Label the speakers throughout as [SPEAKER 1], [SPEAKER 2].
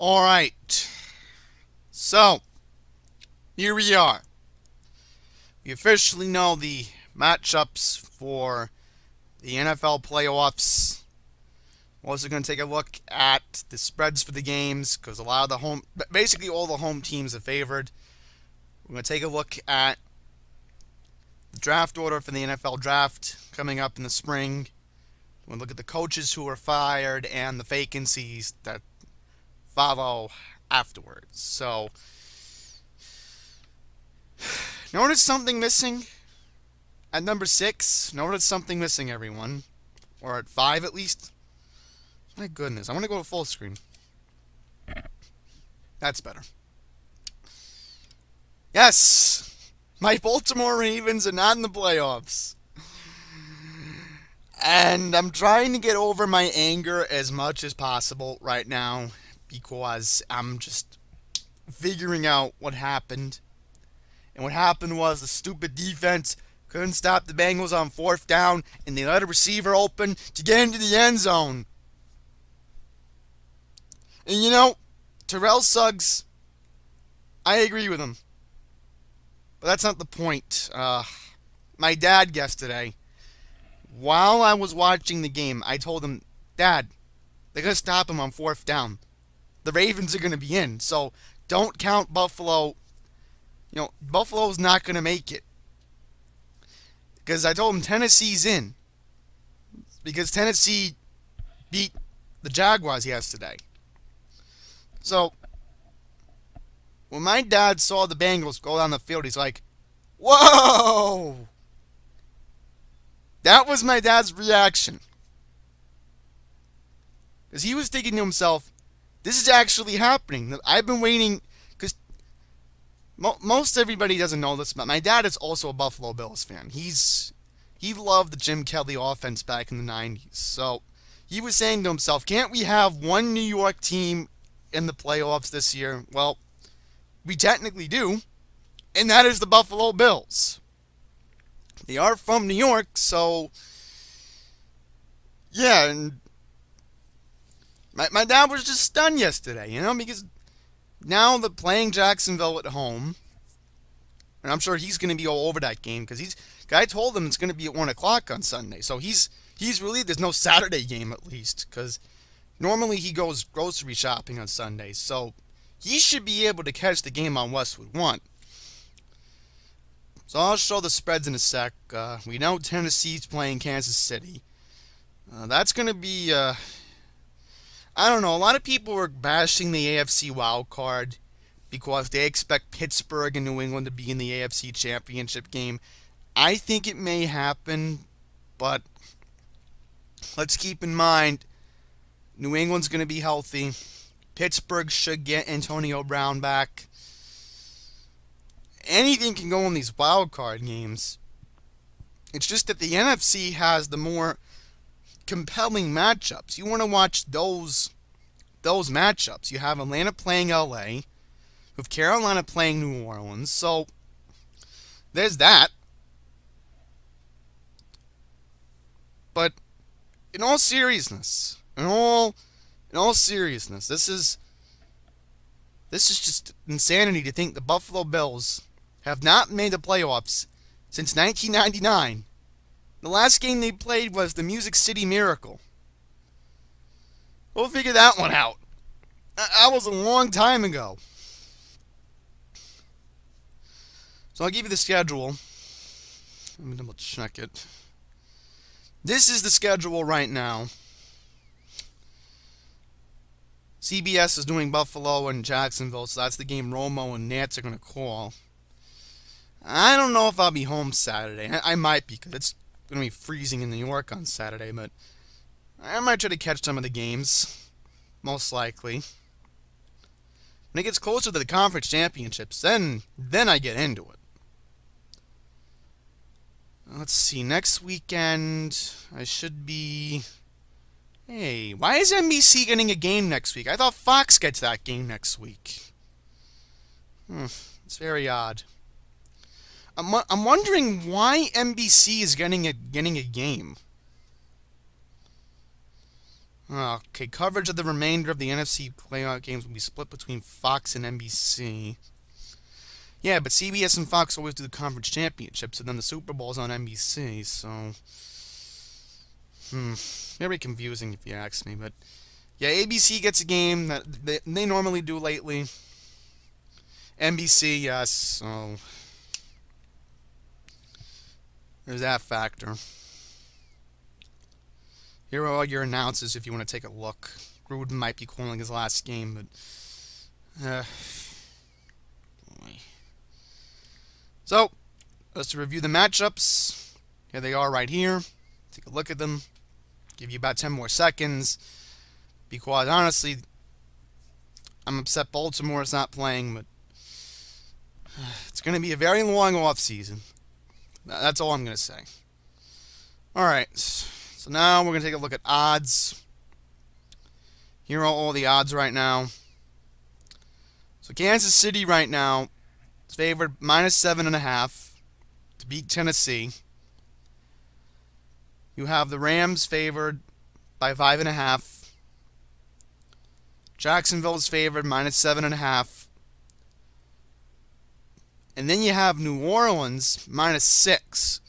[SPEAKER 1] Alright, so here we are. We officially know the matchups for the NFL playoffs. We're also going to take a look at the spreads for the games because basically all the home teams are favored. We're going to take a look at the draft order for the NFL draft coming up in the spring. We're going to look at the coaches who were fired and the vacancies that follow afterwards. So, notice something missing at number 6. Notice something missing, everyone. Or at 5 at least. My goodness, I want to go to full screen. That's better. Yes! My Baltimore Ravens are not in the playoffs. And I'm trying to get over my anger as much as possible right now because I'm just figuring out what happened. And what happened was the stupid defense couldn't stop the Bengals on 4th down, and they let a receiver open to get into the end zone. And you know, Terrell Suggs, I agree with him. But that's not the point. My dad yesterday, while I was watching the game, I told him, Dad, they're going to stop him on 4th down. The Ravens are going to be in, so don't count Buffalo. You know, Buffalo's not going to make it. Because I told him Tennessee's in. Because Tennessee beat the Jaguars yesterday. So, when my dad saw the Bengals go down the field, he's like, whoa! That was my dad's reaction. Because he was thinking to himself, this is actually happening. I've been waiting, because most everybody doesn't know this, but my dad is also a Buffalo Bills fan. He loved the Jim Kelly offense back in the 90s. So he was saying to himself, can't we have one New York team in the playoffs this year? Well, we technically do, and that is the Buffalo Bills. They are from New York, so yeah, and my dad was just stunned yesterday, because now they're playing Jacksonville at home, and I'm sure he's going to be all over that game because guy told him it's going to be at 1 o'clock on Sunday, so he's relieved there's no Saturday game at least because normally he goes grocery shopping on Sundays, so he should be able to catch the game on Westwood 1. So I'll show the spreads in a sec. We know Tennessee's playing Kansas City. That's going to be, I don't know, a lot of people are bashing the AFC wild card because they expect Pittsburgh and New England to be in the AFC championship game. I think it may happen, but let's keep in mind, New England's going to be healthy. Pittsburgh should get Antonio Brown back. Anything can go in these wild card games. It's just that the NFC has the more compelling matchups. You want to watch those matchups. You have Atlanta playing LA, with Carolina playing New Orleans. So there's that. But in all seriousness, this is just insanity to think the Buffalo Bills have not made the playoffs since 1999. The last game they played was the Music City Miracle. We'll figure that one out. That was a long time ago. So I'll give you the schedule. Let me double check it. This is the schedule right now. CBS is doing Buffalo and Jacksonville, so that's the game Romo and Nance are going to call. I don't know if I'll be home Saturday. I might be, because it's going to be freezing in New York on Saturday, but I might try to catch some of the games. Most likely. When it gets closer to the conference championships, then I get into it. Let's see, next weekend, I should be... Hey, why is NBC getting a game next week? I thought Fox gets that game next week. It's very odd. I'm wondering why NBC is getting a game. Okay, coverage of the remainder of the NFC playoff games will be split between Fox and NBC. Yeah, but CBS and Fox always do the conference championships, and then the Super Bowl's on NBC, so... Very confusing if you ask me, but... Yeah, ABC gets a game that they normally do lately. NBC, yes, so... There's that factor. Here are all your announcers if you want to take a look. Gruden might be calling his last game, but... boy. So, let's review the matchups. Here they are right here. Take a look at them. Give you about 10 more seconds. Because, honestly, I'm upset Baltimore is not playing, but... it's going to be a very long offseason. That's all I'm going to say. Alright, so now we're going to take a look at odds. Here are all the odds right now. So Kansas City right now is favored -7.5 to beat Tennessee. You have the Rams favored by 5.5. Jacksonville is favored -7.5. And then you have New Orleans -6.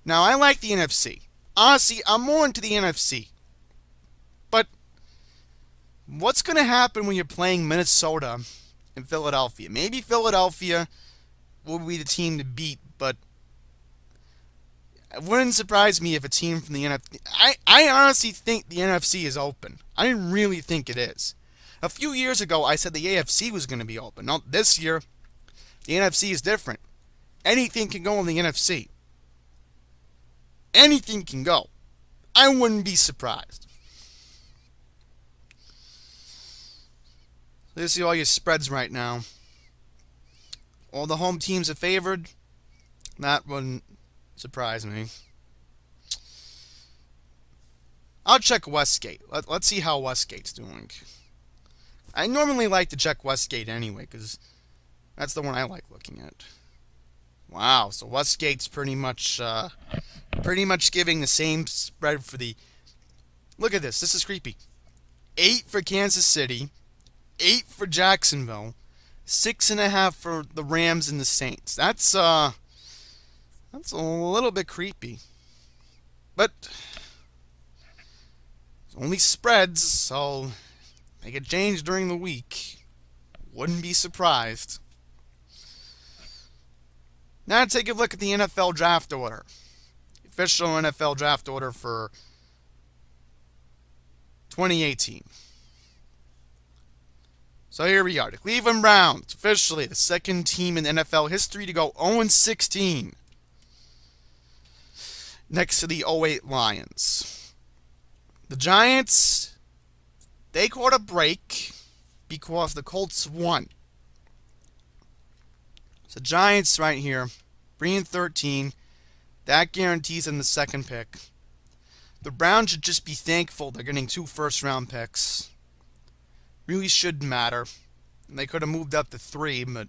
[SPEAKER 1] Now, I like the NFC. Honestly, I'm more into the NFC. But what's going to happen when you're playing Minnesota and Philadelphia? Maybe Philadelphia will be the team to beat, but it wouldn't surprise me if a team from the NFC... I honestly think the NFC is open. I really think it is. A few years ago, I said the AFC was going to be open. Now, this year, the NFC is different. Anything can go in the NFC. Anything can go. I wouldn't be surprised. So this is all your spreads right now. All the home teams are favored. That wouldn't surprise me. I'll check Westgate. Let's see how Westgate's doing. I normally like to check Westgate anyway, because that's the one I like looking at. Wow, so Westgate's pretty much giving the same spread for the... Look at this. This is creepy. 8 for Kansas City, 8 for Jacksonville, 6.5 for the Rams and the Saints. That's a little bit creepy. But it's only spreads, so they could change during the week. Wouldn't be surprised. Now take a look at the NFL draft order. Official NFL draft order for 2018. So here we are. The Cleveland Browns, officially the second team in NFL history to go 0-16. Next to the 08 Lions. The Giants, they caught a break because the Colts won. So Giants right here, 3-13. That guarantees them the second pick. The Browns should just be thankful they're getting 2 first-round picks. Really shouldn't matter. They could have moved up to 3, but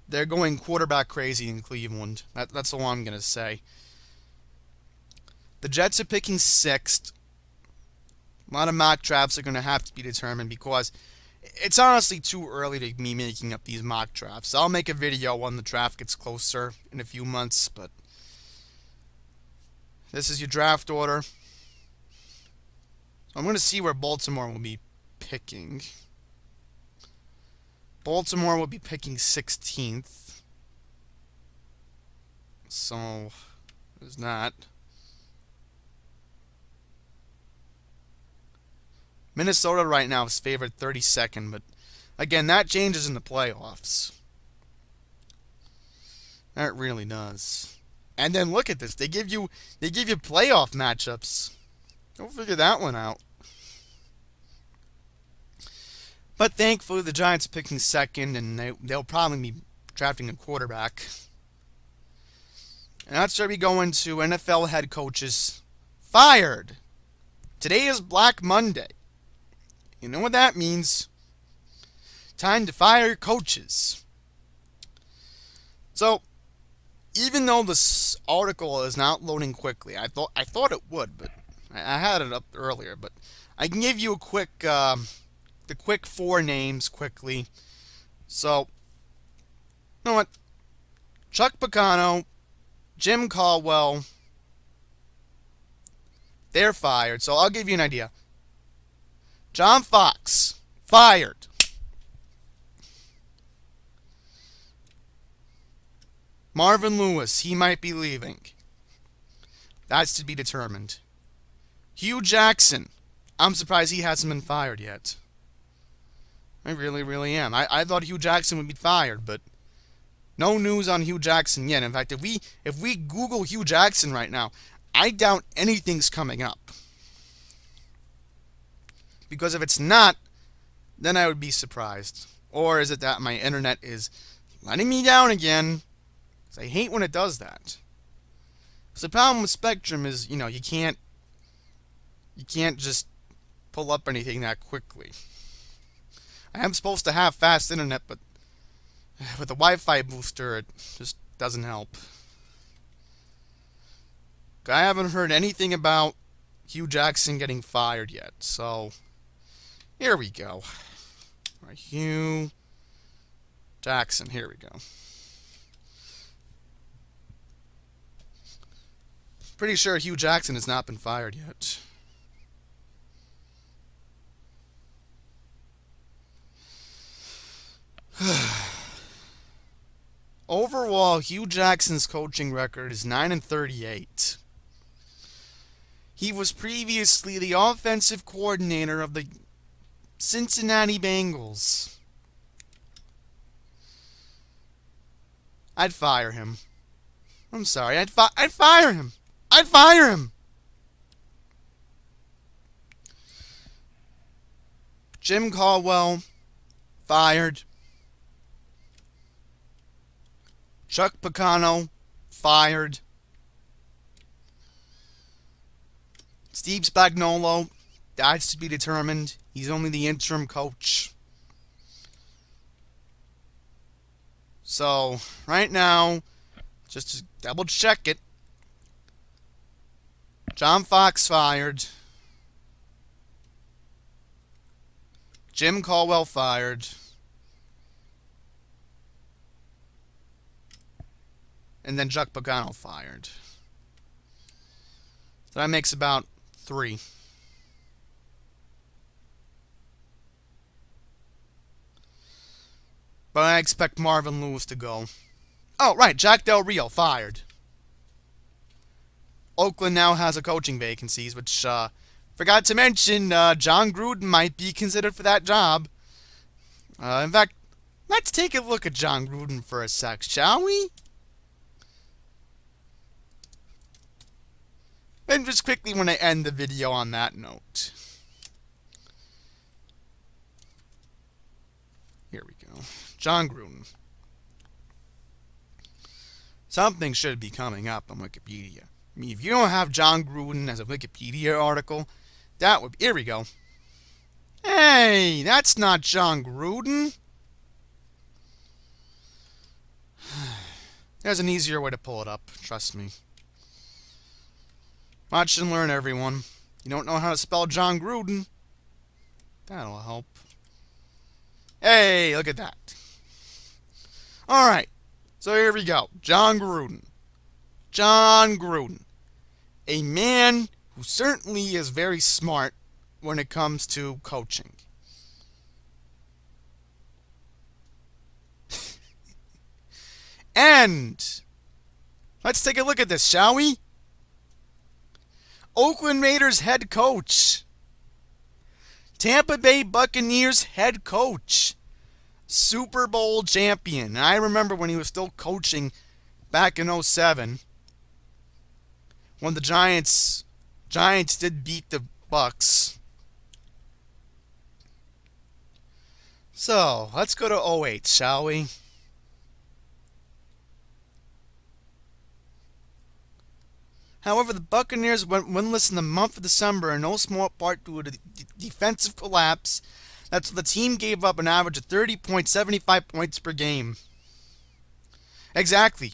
[SPEAKER 1] they're going quarterback crazy in Cleveland. That's all I'm going to say. The Jets are picking 6th. A lot of mock drafts are going to have to be determined because it's honestly too early to be making up these mock drafts. I'll make a video when the draft gets closer in a few months, but this is your draft order. So I'm going to see where Baltimore will be picking. Baltimore will be picking 16th. So, there's that. Minnesota right now is favored 32nd, but again, that changes in the playoffs. That really does. And then look at this. They give you playoff matchups. Don't figure that one out. But thankfully, the Giants are picking 2nd, and they'll probably be drafting a quarterback. And that's where we go into NFL head coaches fired. Today is Black Monday. You know what that means? Time to fire coaches. So, even though this article is not loading quickly, I thought it would, but I had it up earlier, but I can give you a the quick four names quickly. So, you know what? Chuck Picano, Jim Caldwell, they're fired. So I'll give you an idea. John Fox, fired. Marvin Lewis, he might be leaving. That's to be determined. Hugh Jackson, I'm surprised he hasn't been fired yet. I really, really am. I thought Hugh Jackson would be fired, but no news on Hugh Jackson yet. In fact, if we Google Hugh Jackson right now, I doubt anything's coming up. Because if it's not, then I would be surprised. Or is it that my internet is letting me down again? Because I hate when it does that. Because the problem with Spectrum is, you can't just pull up anything that quickly. I am supposed to have fast internet, but with the Wi-Fi booster, it just doesn't help. I haven't heard anything about Hugh Jackson getting fired yet, so here we go. All right, Hugh Jackson, here we go. Pretty sure Hugh Jackson has not been fired yet. Overall, Hugh Jackson's coaching record is 9-38. He was previously the offensive coordinator of the Cincinnati Bengals. I'd fire him. I'm sorry, I'd fire him. I'd fire him. Jim Caldwell, fired. Chuck Picano, fired. Steve Spagnuolo, that's to be determined. He's only the interim coach. So, right now, just to double check it, John Fox fired. Jim Caldwell fired. And then Chuck Pagano fired. So that makes about 3. But I expect Marvin Lewis to go. Oh, right, Jack Del Rio fired. Oakland now has a coaching vacancies, which, forgot to mention, John Gruden might be considered for that job. In fact, let's take a look at John Gruden for a sec, shall we? And just quickly when I end the video on that note. Here we go. John Gruden. Something should be coming up on Wikipedia. I mean, if you don't have John Gruden as a Wikipedia article, that would be... Here we go. Hey, that's not John Gruden. There's an easier way to pull it up, trust me. Watch and learn, everyone. You don't know how to spell John Gruden? That'll help. Hey, look at that. Alright, so here we go. John Gruden. John Gruden. A man who certainly is very smart when it comes to coaching. And let's take a look at this, shall we? Oakland Raiders head coach. Tampa Bay Buccaneers head coach. Super Bowl champion. I remember when he was still coaching back in 2007. When the Giants did beat the Bucks. So, let's go to 2008, shall we? However, the Buccaneers went winless in the month of December in no small part due to the defensive collapse. That's the team gave up an average of 30.75 points per game. Exactly.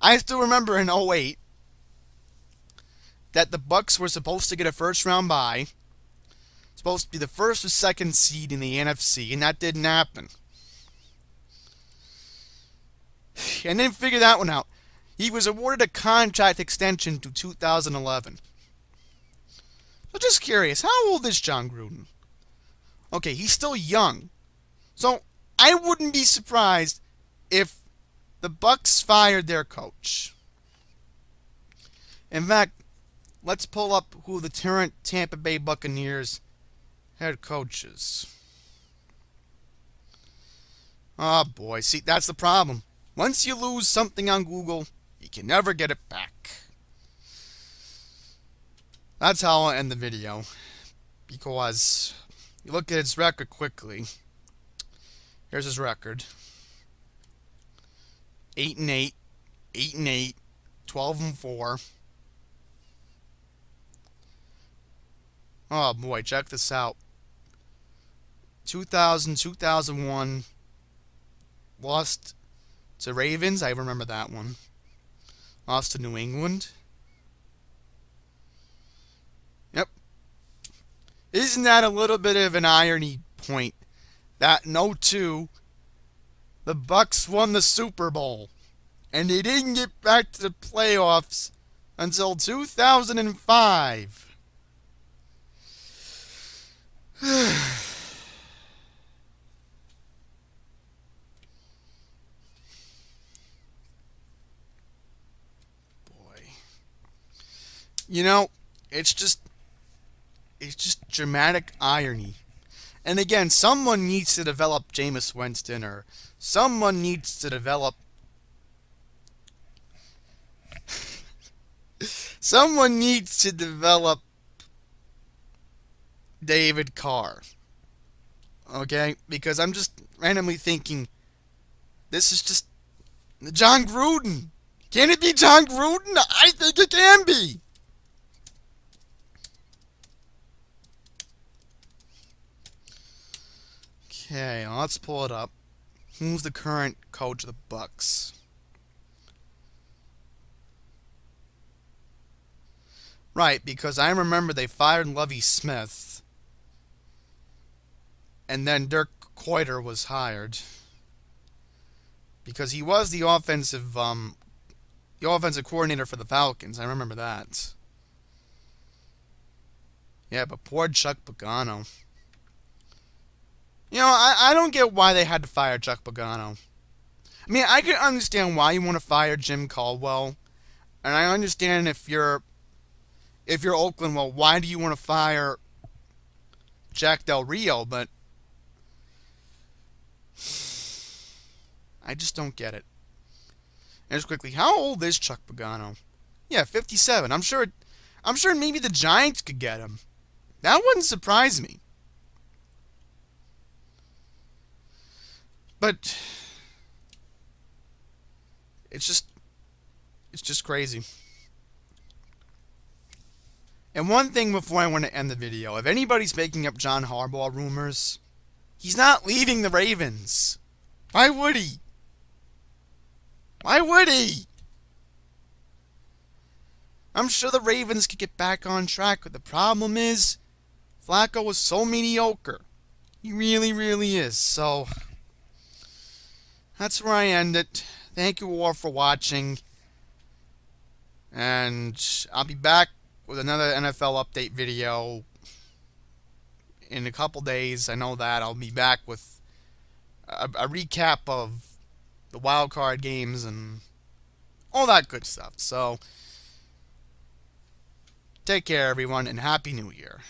[SPEAKER 1] I still remember in 2008, that the Bucks were supposed to get a first round bye, supposed to be the first or second seed in the NFC, and that didn't happen. And then figure that one out. He was awarded a contract extension to 2011. So just curious, how old is John Gruden? Okay, he's still young. So I wouldn't be surprised if the Bucks fired their coach. In fact, let's pull up who the current Tampa Bay Buccaneers head coach is. Oh boy, see, that's the problem. Once you lose something on Google, you can never get it back. That's how I'll end the video. Because you look at his record quickly. Here's his record. 8-8, 8-8, 12-4. Oh boy, check this out. 2000, 2001, lost to Ravens. I remember that one. Lost to New England. Yep. Isn't that a little bit of an irony point that in 2002 the Bucks won the Super Bowl and they didn't get back to the playoffs until 2005? You know, it's just dramatic irony. And again, someone needs to develop Jameis Winston, or someone needs to develop David Carr. Okay? Because I'm just randomly thinking, this is just John Gruden. Can it be John Gruden? I think it can be. Okay, let's pull it up. Who's the current coach of the Bucks? Right, because I remember they fired Lovie Smith, and then Dirk Koiter was hired because he was the offensive coordinator for the Falcons. I remember that. Yeah, but poor Chuck Pagano. You know, I don't get why they had to fire Chuck Pagano. I mean, I can understand why you want to fire Jim Caldwell, and I understand if you're Oakland, well, why do you want to fire Jack Del Rio? But I just don't get it. And just quickly, how old is Chuck Pagano? Yeah, 57. I'm sure maybe the Giants could get him. That wouldn't surprise me. But it's just crazy. And one thing before I want to end the video, if anybody's making up John Harbaugh rumors, he's not leaving the Ravens. Why would he? Why would he? I'm sure the Ravens could get back on track, but the problem is, Flacco was so mediocre. He really, really is. So that's where I end it. Thank you all for watching. And I'll be back with another NFL update video in a couple days. I know that. I'll be back with a recap of the wild card games and all that good stuff. So take care, everyone, and Happy New Year.